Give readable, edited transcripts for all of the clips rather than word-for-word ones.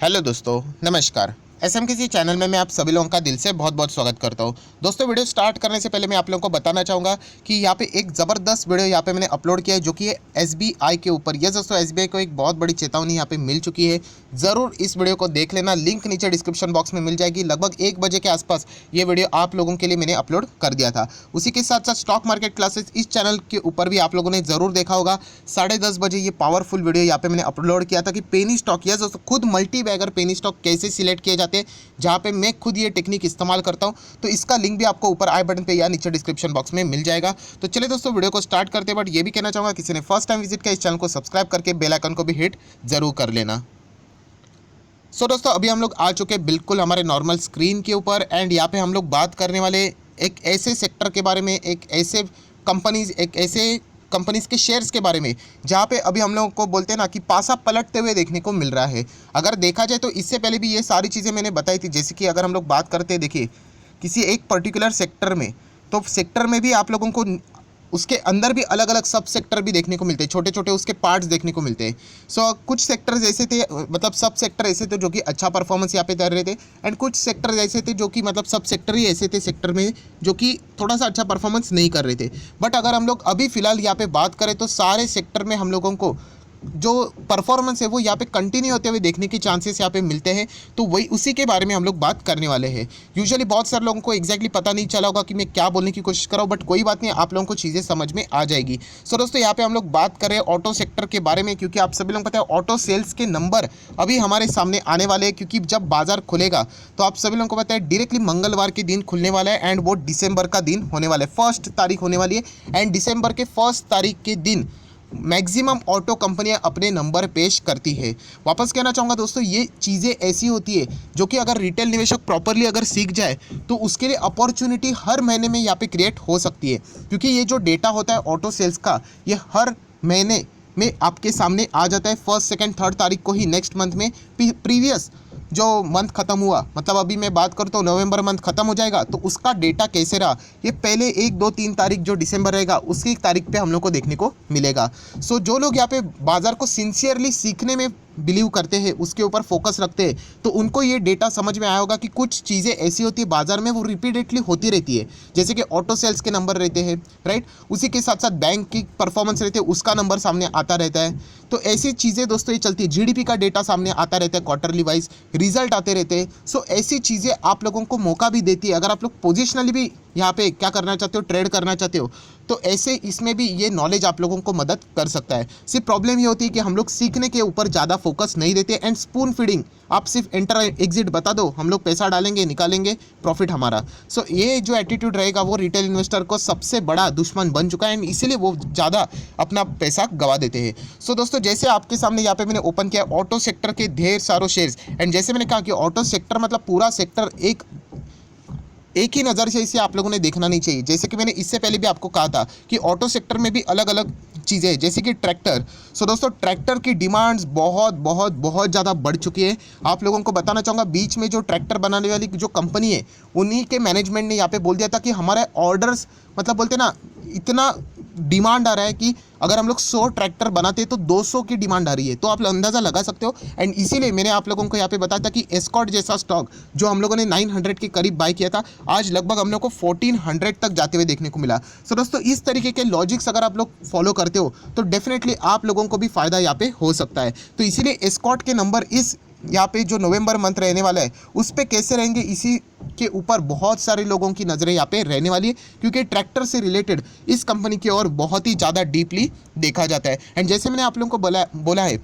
Hello दोस्तों, नमस्कार। SM किसी चैनल में मैं आप सभी लोगों का दिल से बहुत बहुत स्वागत करता हूं। दोस्तों, वीडियो स्टार्ट करने से पहले मैं आप लोगों को बताना चाहूँगा कि यहाँ पे एक ज़बरदस्त वीडियो यहाँ पे मैंने अपलोड किया है जो कि है एसबीआई के ऊपर। ये दोस्तों, एसबीआई को एक बहुत बड़ी चेतावनी यहाँ पे मिल चुकी है। ज़रूर इस वीडियो को देख लेना, लिंक नीचे डिस्क्रिप्शन बॉक्स में मिल जाएगी। लगभग 1 बजे के आसपास ये वीडियो आप लोगों के लिए मैंने अपलोड कर दिया था। उसी के साथ साथ स्टॉक मार्केट क्लासेस इस चैनल के ऊपर भी आप लोगों ने ज़रूर देखा होगा। 10:30 बजे ये पावरफुल वीडियो यहाँ पे मैंने अपलोड किया था कि पेनी स्टॉक, यस दोस्तों, खुद मल्टी बैगर पेनी स्टॉक कैसे सिलेक्ट किए जाते हैं, जहाँ पे मैं खुद ये टेक्निक इस्तेमाल करता हूँ। तो इसका लिंक भी आपको ऊपर आई बटन पे या नीचे डिस्क्रिप्शन बॉक्स में मिल जाएगा। तो चलिए दोस्तों, वीडियो को स्टार्ट करते हैं। बट ये भी कहना चाहूँगा, किसी ने फर्स्ट टाइम विजिट किया इस चैनल को सब्सक्राइब करके बेल आइकन को भी हिट जरूर कर लेना। सो दोस्तों, अभी हम लोग आ चुके हैं बिल्कुल हमारे नॉर्मल स्क्रीन के ऊपर। एंड यहाँ पे हम लोग बात करने वाले एक ऐसे सेक्टर के बारे में, एक ऐसे कंपनीज के शेयर्स के बारे में, जहाँ पे अभी हम लोगों को बोलते हैं ना कि पासा पलटते हुए देखने को मिल रहा है। अगर देखा जाए तो इससे पहले भी ये सारी चीज़ें मैंने बताई थी। जैसे कि अगर हम लोग बात करते हैं, देखिए, किसी एक पर्टिकुलर सेक्टर में, तो सेक्टर में भी आप लोगों को उसके अंदर भी अलग अलग सब सेक्टर भी देखने को मिलते हैं, छोटे छोटे उसके पार्ट्स देखने को मिलते हैं। सो कुछ सेक्टर्स ऐसे थे, मतलब सब सेक्टर ऐसे थे जो कि अच्छा परफॉर्मेंस यहाँ पे कर रहे थे। एंड कुछ सेक्टर ऐसे थे जो कि मतलब सब सेक्टर ही ऐसे थे सेक्टर में जो कि थोड़ा सा अच्छा परफॉर्मेंस नहीं कर रहे थे। बट अगर हम लोग अभी फ़िलहाल यहाँ पे बात करें तो सारे सेक्टर में हम लोगों को जो परफॉर्मेंस है वो यहाँ पे कंटिन्यू होते हुए देखने के चांसेस यहाँ पे मिलते हैं। तो वही उसी के बारे में हम लोग बात करने वाले हैं। यूजुअली बहुत सारे लोगों को एग्जैक्टली पता नहीं चला होगा कि मैं क्या बोलने की कोशिश कर रहा हूँ, बट कोई बात नहीं, आप लोगों को चीज़ें समझ में आ जाएगी। सो दोस्तों, यहाँ पे हम लोग बात करें ऑटो सेक्टर के बारे में, क्योंकि आप सभी लोगों को पता है ऑटो सेल्स के नंबर अभी हमारे सामने आने वाले हैं। क्योंकि जब बाजार खुलेगा तो आप सभी लोगों को पता है डायरेक्टली मंगलवार के दिन खुलने वाला है। एंड वो दिसंबर का दिन होने वाला है, 1 तारीख होने वाली है। एंड दिसंबर के 1 तारीख के दिन मैक्सिमम ऑटो कंपनियां अपने नंबर पेश करती है। वापस कहना चाहूँगा दोस्तों, ये चीज़ें ऐसी होती है जो कि अगर रिटेल निवेशक प्रॉपरली अगर सीख जाए तो उसके लिए अपॉर्चुनिटी हर महीने में यहाँ पे क्रिएट हो सकती है। क्योंकि ये जो डेटा होता है ऑटो सेल्स का, ये हर महीने में आपके सामने आ जाता है। 1, 2, 3 तारीख को ही नेक्स्ट मंथ में प्रीवियस जो मंथ खत्म हुआ, मतलब अभी मैं बात करूँ तो नवंबर मंथ खत्म हो जाएगा, तो उसका डेटा कैसे रहा ये पहले 1, 2, 3 तारीख जो दिसंबर रहेगा उसकी 1 तारीख पे हम लोग को देखने को मिलेगा। सो जो लोग यहाँ पे बाजार को सिंसियरली सीखने में बिलीव करते हैं, उसके ऊपर फोकस रखते हैं, तो उनको ये डेटा समझ में आया होगा कि कुछ चीज़ें ऐसी होती है बाजार में, वो रिपीटेडली होती रहती है। जैसे कि ऑटो सेल्स के नंबर रहते हैं, राइट, उसी के साथ साथ बैंक की परफॉर्मेंस रहती है, उसका नंबर सामने आता रहता है। तो ऐसी चीज़ें दोस्तों ये चलती है। जीडीपी का डेटा सामने आता रहता है, क्वार्टरली वाइज रिजल्ट आते रहते हैं। सो ऐसी चीज़ें आप लोगों को मौका भी देती है। अगर आप लोग पोजिशनली भी यहाँ पे क्या करना चाहते हो, ट्रेड करना चाहते हो, तो ऐसे इसमें भी ये नॉलेज आप लोगों को मदद कर सकता है। सिर्फ प्रॉब्लम ये होती है कि हम लोग सीखने के ऊपर ज़्यादा फोकस नहीं देते। एंड स्पून फीडिंग, आप सिर्फ एंटर एग्जिट बता दो, हम लोग पैसा डालेंगे, निकालेंगे, प्रॉफिट हमारा। सो ये जो एटीट्यूड रहेगा वो रिटेल इन्वेस्टर को सबसे बड़ा दुश्मन बन चुका है। एंड इसीलिए वो ज़्यादा अपना पैसा गवा देते हैं। सो दोस्तों, जैसे आपके सामने यहाँ पे मैंने ओपन किया ऑटो सेक्टर के ढेर सारे शेयर्स। एंड जैसे मैंने कहा कि ऑटो सेक्टर मतलब पूरा सेक्टर एक ही नज़र से इसे आप लोगों ने देखना नहीं चाहिए। जैसे कि मैंने इससे पहले भी आपको कहा था कि ऑटो सेक्टर में भी अलग अलग चीज़ें हैं, जैसे कि ट्रैक्टर। सो दोस्तों, ट्रैक्टर की डिमांड्स बहुत बहुत बहुत ज़्यादा बढ़ चुकी है। आप लोगों को बताना चाहूँगा, बीच में जो ट्रैक्टर बनाने वाली जो कंपनी है, उन्हीं के मैनेजमेंट ने यहाँ पे बोल दिया था कि हमारे ऑर्डर्स, मतलब बोलते ना, इतना डिमांड आ रहा है कि अगर हम लोग 100 ट्रैक्टर बनाते हैं तो 200 की डिमांड आ रही है। तो आप अंदाज़ा लगा सकते हो। एंड इसीलिए मैंने आप लोगों को यहाँ पे बताया था कि एस्कॉर्ट जैसा स्टॉक जो हम लोगों ने 900 के करीब बाय किया था, आज लगभग हम लोग को 1400 तक जाते हुए देखने को मिला। सो दोस्तों, इस तरीके के लॉजिक्स अगर आप लोग फॉलो करते हो तो डेफिनेटली आप लोगों को भी फ़ायदा यहाँ पे हो सकता है। तो इसीलिए एस्कॉर्ट के नंबर इस यहाँ पे जो नवंबर मंथ रहने वाला है उस पे कैसे रहेंगे, इसी के ऊपर बहुत सारे लोगों की नज़रें यहाँ पे रहने वाली है। क्योंकि ट्रैक्टर से रिलेटेड इस कंपनी की ओर बहुत ही ज़्यादा डीपली देखा जाता है। एंड जैसे मैंने आप लोगों को बोला है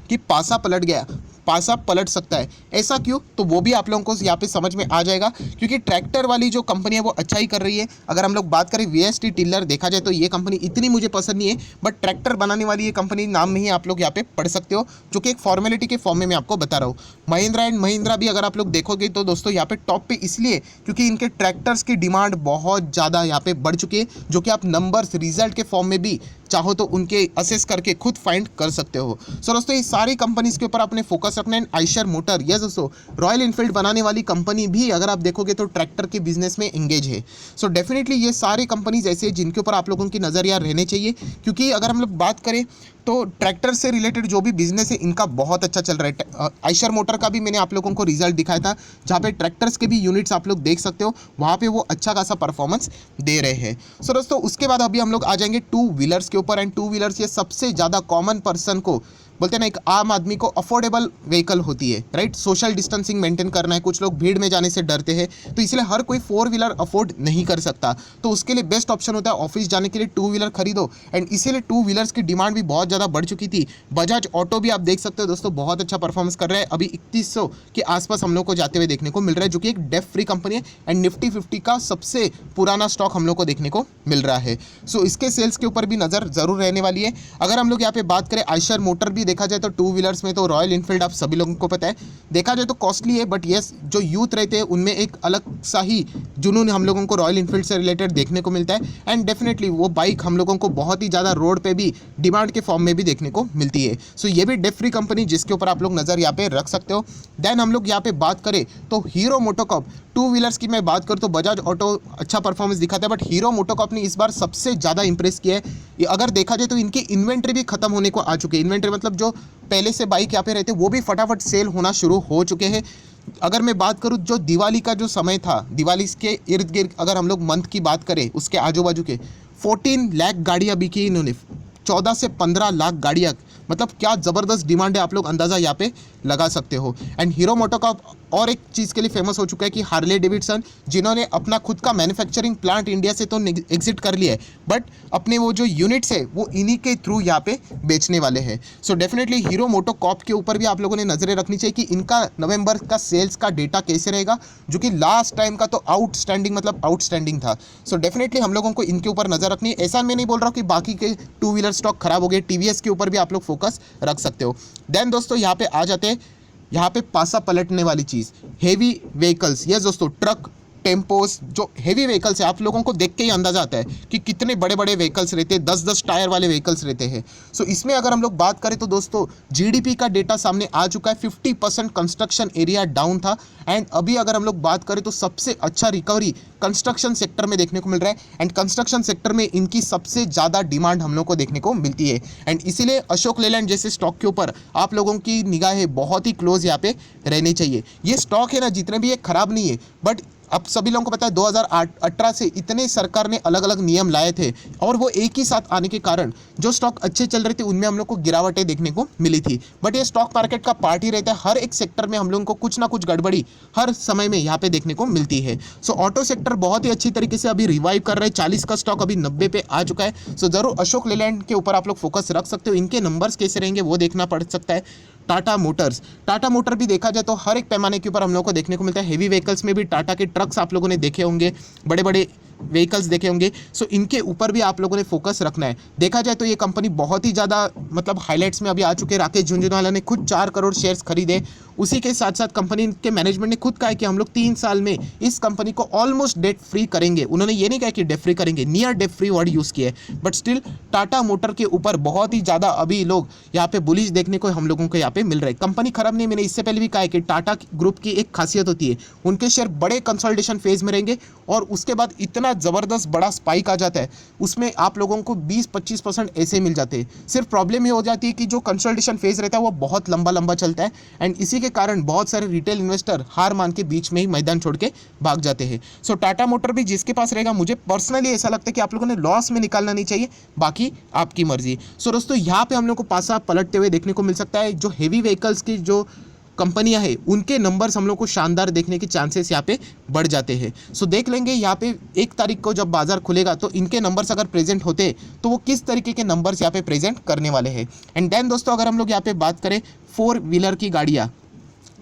कि पासा पलट गया, पासा पलट सकता है, ऐसा क्यों, तो वो भी आप लोगों को यहाँ पे समझ में आ जाएगा। क्योंकि ट्रैक्टर वाली जो कंपनी है वो अच्छा ही कर रही है। अगर हम लोग बात करें वीएसटी टिलर, देखा जाए तो ये कंपनी इतनी मुझे पसंद नहीं है, बट ट्रैक्टर बनाने वाली ये कंपनी नाम में ही आप लोग यहाँ पे पढ़ सकते हो, जो कि एक फॉर्मेलिटी के फॉर्म में मैं आपको बता रहा हूँ। महिंद्रा एंड महिंद्रा भी अगर आप लोग देखोगे तो दोस्तों यहाँ पे टॉप पे इसलिए क्योंकि इनके ट्रैक्टर्स की डिमांड बहुत ज़्यादा यहाँ पे बढ़ चुकी है, जो कि आप नंबर्स रिजल्ट के फॉर्म में भी चाहो तो उनके असेस करके खुद फाइंड कर सकते हो। सो दोस्तों, ये सारी कंपनीज के ऊपर अपने फोकस रखना है। आइशर मोटर, यस दोस्तों, रॉयल इनफील्ड बनाने वाली कंपनी भी अगर आप देखोगे तो ट्रैक्टर के बिजनेस में इंगेज है। सो डेफिनेटली ये सारी कंपनीज ऐसे हैं जिनके ऊपर आप लोगों की नज़र यार रहने चाहिए। क्योंकि अगर हम लोग बात करें तो ट्रैक्टर से रिलेटेड जो भी बिजनेस है इनका बहुत अच्छा चल रहा है। आयशर मोटर का भी मैंने आप लोगों को रिजल्ट दिखाया था, जहाँ पे ट्रैक्टर्स के भी यूनिट्स आप लोग देख सकते हो, वहाँ पे वो अच्छा खासा परफॉर्मेंस दे रहे हैं। सो दोस्तों उसके बाद अभी हम लोग आ जाएंगे टू व्हीलर्स के ऊपर। एंड टू व्हीलर्स ये सबसे ज़्यादा कॉमन पर्सन को बोलते हैं ना, एक आम आदमी को अफोर्डेबल व्हीकल होती है, राइट। सोशल डिस्टेंसिंग मेंटेन करना है, कुछ लोग भीड़ में जाने से डरते हैं, तो इसलिए हर कोई फोर व्हीलर अफोर्ड नहीं कर सकता, तो उसके लिए बेस्ट ऑप्शन होता है ऑफिस जाने के लिए टू व्हीलर खरीदो। एंड इसीलिए टू व्हीलर्स की डिमांड भी बहुत ज़्यादा बढ़ चुकी थी। बजाज ऑटो भी आप देख सकते हो दोस्तों, बहुत अच्छा परफॉर्मेंस कर रहा है, अभी 3100 के आसपास हम लोग को जाते हुए देखने को मिल रहा है, जो कि एक डेफ फ्री कंपनी है। एंड निफ्टी 50 का सबसे पुराना स्टॉक हम लोग को देखने को मिल रहा है। सो इसके सेल्स के ऊपर भी नज़र जरूर रहने वाली है। अगर हम लोग यहाँ पे बात करें आयशर मोटर भी देखा जाए तो टू व्हीलर में तो रॉयल इनफील्ड आप सभी लोगों को पता है, देखा जाए तो कॉस्टली है, बट यस जो यूथ रहते हैं उनमें एक अलग सा ही जुनून हम लोगों को रॉयल इनफील्ड से रिलेटेड देखने को मिलता है। एंड डेफिनेटली वो बाइक हम लोगों को बहुत ही ज़्यादा रोड पे भी डिमांड के फॉर्म में भी देखने को मिलती है। सो ये भी डेफ फ्री कंपनी जिसके ऊपर आप लोग नज़र यहाँ पे रख सकते हो। देन हम लोग यहाँ पे बात करें तो हीरो मोटोकॉर्प, टू व्हीलर्स की मैं बात करूँ तो बजाज ऑटो अच्छा परफॉर्मेंस दिखाता है, बट हीरो मोटोकॉर्प ने इस बार सबसे ज़्यादा इंप्रेस किया है। अगर देखा जाए तो इनकी इन्वेंट्री भी खत्म होने को आ चुकी है। इन्वेंट्री मतलब जो पहले से बाइक यहाँ पे रहते वो भी फटाफट सेल होना शुरू हो चुके हैं। अगर मैं बात करूँ जो दिवाली का जो समय था, दिवाली के इर्द गिर्द अगर हम लोग मंथ की बात करें, उसके आजू बाजू के 14 लाख गाड़ियाँ बिकी इन्होंने, 14 से 15 लाख गाड़ियाँ, मतलब क्या ज़बरदस्त डिमांड है, आप लोग अंदाज़ा यहाँ पे लगा सकते हो। एंड हीरो मोटोकॉर्प और एक चीज़ के लिए फेमस हो चुका है कि हार्ले डेविडसन, जिन्होंने अपना खुद का मैन्युफैक्चरिंग प्लांट इंडिया से तो एग्जिट कर लिया है, बट अपने वो जो यूनिट्स है वो इन्हीं के थ्रू यहाँ पे बेचने वाले हैं। सो डेफिनेटली हीरो मोटोकॉर्प के ऊपर भी आप लोगों ने नज़रें रखनी चाहिए कि इनका नवंबर का सेल्स का डेटा कैसे रहेगा, जो कि लास्ट टाइम का तो आउटस्टैंडिंग मतलब आउटस्टैंडिंग था। सो डेफिनेटली हम लोगों को इनके ऊपर नज़र रखनी है। ऐसा मैं नहीं बोल रहा हूँ कि बाकी के टू व्हीलर स्टॉक खराब हो गए, टीवीएस के ऊपर भी आप लोग फोकस रख सकते हो। देन दोस्तों यहाँ पे आ जाते हैं, यहाँ पे पासा पलटने वाली चीज़, हेवी व्हीकल्स। यस दोस्तों, ट्रक, टेम्पोस, जो हेवी व्हीकल्स है, आप लोगों को देख के ही अंदाजा आता है कि कितने बड़े बड़े व्हीकल्स रहते हैं, 10-10 टायर वाले व्हीकल्स रहते हैं। सो इसमें अगर हम लोग बात करें तो दोस्तों जीडीपी का डेटा सामने आ चुका है, 50% कंस्ट्रक्शन एरिया डाउन था। एंड अभी अगर हम लोग बात करें तो सबसे अच्छा रिकवरी कंस्ट्रक्शन सेक्टर में देखने को मिल रहा है। एंड कंस्ट्रक्शन सेक्टर में इनकी सबसे ज़्यादा डिमांड हम लोग को देखने को मिलती है। एंड इसीलिए अशोक लेलैंड जैसे स्टॉक के ऊपर आप लोगों की निगाहें बहुत ही क्लोज यहाँ पे रहनी चाहिए। ये स्टॉक है ना, जितने भी ये खराब नहीं है, बट अब सभी लोगों को पता है 2018 से इतने सरकार ने अलग अलग नियम लाए थे, और वो एक ही साथ आने के कारण जो स्टॉक अच्छे चल रहे थे उनमें हम लोग को गिरावटें देखने को मिली थी। बट ये स्टॉक मार्केट का पार्ट ही रहता है, हर एक सेक्टर में हम लोगों को कुछ ना कुछ गड़बड़ी हर समय में यहाँ पे देखने को मिलती है। सो ऑटो सेक्टर बहुत ही अच्छी तरीके से अभी रिवाइव कर रहे हैं, 40 का स्टॉक अभी 90 पे आ चुका है। सो जरूर अशोक लेलैंड के ऊपर आप लोग फोकस रख सकते हो, इनके नंबर्स कैसे रहेंगे वो देखना पड़ सकता है। टाटा मोटर भी देखा जाए तो हर एक पैमाने के ऊपर हम लोगों को देखने को मिलता है। हेवी व्हीकल्स में भी टाटा के ट्रक्स आप लोगों ने देखे होंगे, बड़े बड़े व्हीकल्स देखे होंगे। सो इनके ऊपर भी आप लोगों ने फोकस रखना है। देखा जाए तो ये कंपनी बहुत ही ज़्यादा मतलब हाईलाइट्स में अभी आ चुके हैं। राकेश झुंझुनवाला ने खुद 4 करोड़ शेयर्स खरीदे। उसी के साथ साथ कंपनी के मैनेजमेंट ने खुद कहा कि हम लोग 3 साल में इस कंपनी को ऑलमोस्ट डेट फ्री करेंगे। उन्होंने ये नहीं कहा कि डेट फ्री करेंगे, near debt free word use किया है, बट स्टिल टाटा मोटर के ऊपर बहुत ही ज़्यादा अभी लोग यहाँ पे बुलिश देखने को हम लोगों को यहाँ पे मिल रहा है। कंपनी खराब नहीं, मैंने इससे पहले भी कहा है कि टाटा ग्रुप की एक खासियत होती है, उनके शेयर बड़े कंसोलिडेशन फेज में रहेंगे और उसके बाद इतना ज़बरदस्त बड़ा स्पाइक आ जाता है, उसमें आप लोगों को 20-25% ऐसे मिल जाते हैं। सिर्फ प्रॉब्लम ये हो जाती है कि जो कंसोलिडेशन फेज रहता है वो बहुत लंबा चलता है, एंड इसी के कारण बहुत सारे रिटेल इन्वेस्टर हार मान के बीच में ही मैदान छोड़ के भाग जाते हैं। सो टाटा मोटर भी जिसके पास रहेगा, मुझे पर्सनली ऐसा लगता है कि आप लोगों ने लॉस में निकालना नहीं चाहिए, बाकी आपकी मर्जी। सो दोस्तों यहाँ पे हम लोग को पासा पलटते हुए देखने को मिल सकता है। जो हेवी व्हीकल्स की जो कंपनियां हैं उनके नंबर्स हम लोग को शानदार देखने के चांसेस यहाँ पे बढ़ जाते हैं। सो देख लेंगे यहाँ पे 1 तारीख को जब बाजार खुलेगा तो इनके नंबर्स अगर प्रेजेंट होते तो वो किस तरीके के नंबर्स यहाँ पे प्रेजेंट करने वाले हैं। एंड देन दोस्तों अगर हम लोग यहाँ पे बात करें 4 व्हीलर की गाड़ियाँ,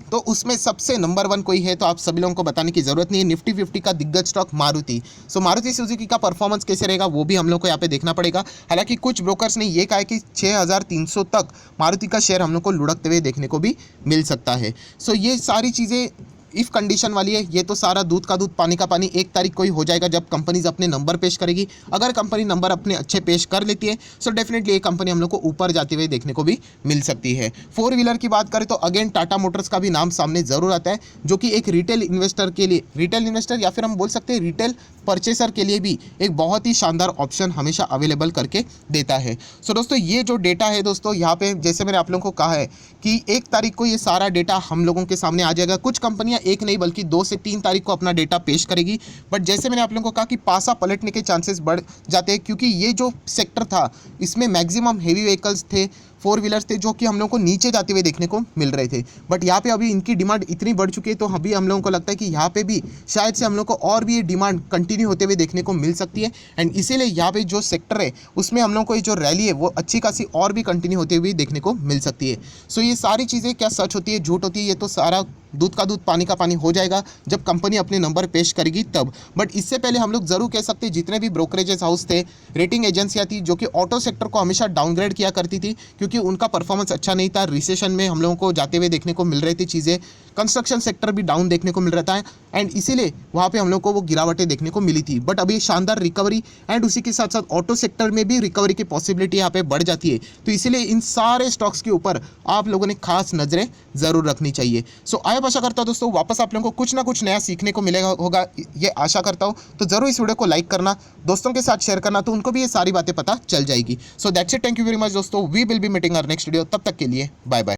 तो उसमें सबसे नंबर 1 कोई है तो आप सभी लोगों को बताने की ज़रूरत नहीं है, निफ्टी 50 का दिग्गज स्टॉक मारुति। सो मारुति सुजुकी का परफॉर्मेंस कैसे रहेगा वो भी हम लोग को यहाँ पे देखना पड़ेगा। हालांकि कुछ ब्रोकर्स ने ये कहा है कि 6300 तक मारुति का शेयर हम लोग को लुढ़कते हुए देखने को भी मिल सकता है। सो ये सारी चीज़ें इफ़ कंडीशन वाली है, ये तो सारा दूध का दूध पानी का पानी 1 तारीख को ही हो जाएगा जब कंपनीज अपने नंबर पेश करेगी। अगर कंपनी नंबर अपने अच्छे पेश कर लेती है सो डेफिनेटली ये कंपनी हम लोग को ऊपर जाते हुए देखने को भी मिल सकती है। 4 व्हीलर की बात करें तो अगेन टाटा मोटर्स का भी नाम सामने ज़रूर आता है, जो कि एक रिटेल इन्वेस्टर के लिए, रिटेल इन्वेस्टर या फिर हम बोल सकते हैं रिटेल परचेसर के लिए भी एक बहुत ही शानदार ऑप्शन हमेशा अवेलेबल करके देता है। सो दोस्तों ये जो डेटा है दोस्तों, यहाँ पे जैसे मैंने आप लोगों को कहा है कि 1 तारीख को ये सारा डेटा हम लोगों के सामने आ जाएगा। कुछ कंपनियां एक नहीं बल्कि 2 से 3 तारीख को अपना डेटा पेश करेगी, बट जैसे मैंने आप लोगों को कहा कि पासा पलटने के चांसेस बढ़ जाते हैं, क्योंकि ये जो सेक्टर था इसमें मैक्सिमम हेवी व्हीकल्स थे, 4 व्हीलर्स थे, जो कि हम लोगों को नीचे जाते हुए देखने को मिल रहे थे। बट यहाँ पे अभी इनकी डिमांड इतनी बढ़ चुकी है, तो अभी हम लोगों को लगता है कि यहाँ पे भी शायद से हम लोग को और भी ये डिमांड कंटिन्यू होते हुए देखने को मिल सकती है। एंड इसीलिए यहाँ पे जो सेक्टर है उसमें हम लोगों को ये जो रैली है वो अच्छी खासी और भी कंटिन्यू होते हुए देखने को मिल सकती है। सो ये सारी चीज़ें क्या सच होती है झूठ होती है, ये तो सारा दूध का दूध पानी का पानी हो जाएगा जब कंपनी अपने नंबर पेश करेगी तब। बट इससे पहले हम लोग जरूर कह सकते हैं जितने भी ब्रोकरेजेस हाउस थे, रेटिंग एजेंसियां थी, जो कि ऑटो सेक्टर को हमेशा डाउनग्रेड किया करती थी क्योंकि उनका परफॉर्मेंस अच्छा नहीं था, रिसेशन में हम लोगों को जाते हुए देखने को मिल रही थी चीज़ें, कंस्ट्रक्शन सेक्टर भी डाउन देखने को मिल रहा था एंड इसीलिए वहाँ पे हम लोग को वो गिरावटें देखने को मिली थी। बट अभी शानदार रिकवरी एंड उसी के साथ साथ ऑटो सेक्टर में भी रिकवरी की पॉसिबिलिटी यहाँ पे बढ़ जाती है, तो इसीलिए इन सारे स्टॉक्स के ऊपर आप लोगों ने खास नज़रें ज़रूर रखनी चाहिए। सो आई आशा करता हूँ दोस्तों वापस आप लोगों को कुछ ना कुछ नया सीखने को मिलेगा होगा, ये आशा करता हूँ। तो ज़रूर इस वीडियो को लाइक करना, दोस्तों के साथ शेयर करना, तो उनको भी ये सारी बातें पता चल जाएगी। So that's it, thank you very much दोस्तों, we will be meeting our next video, तब तक के लिए बाय बाय।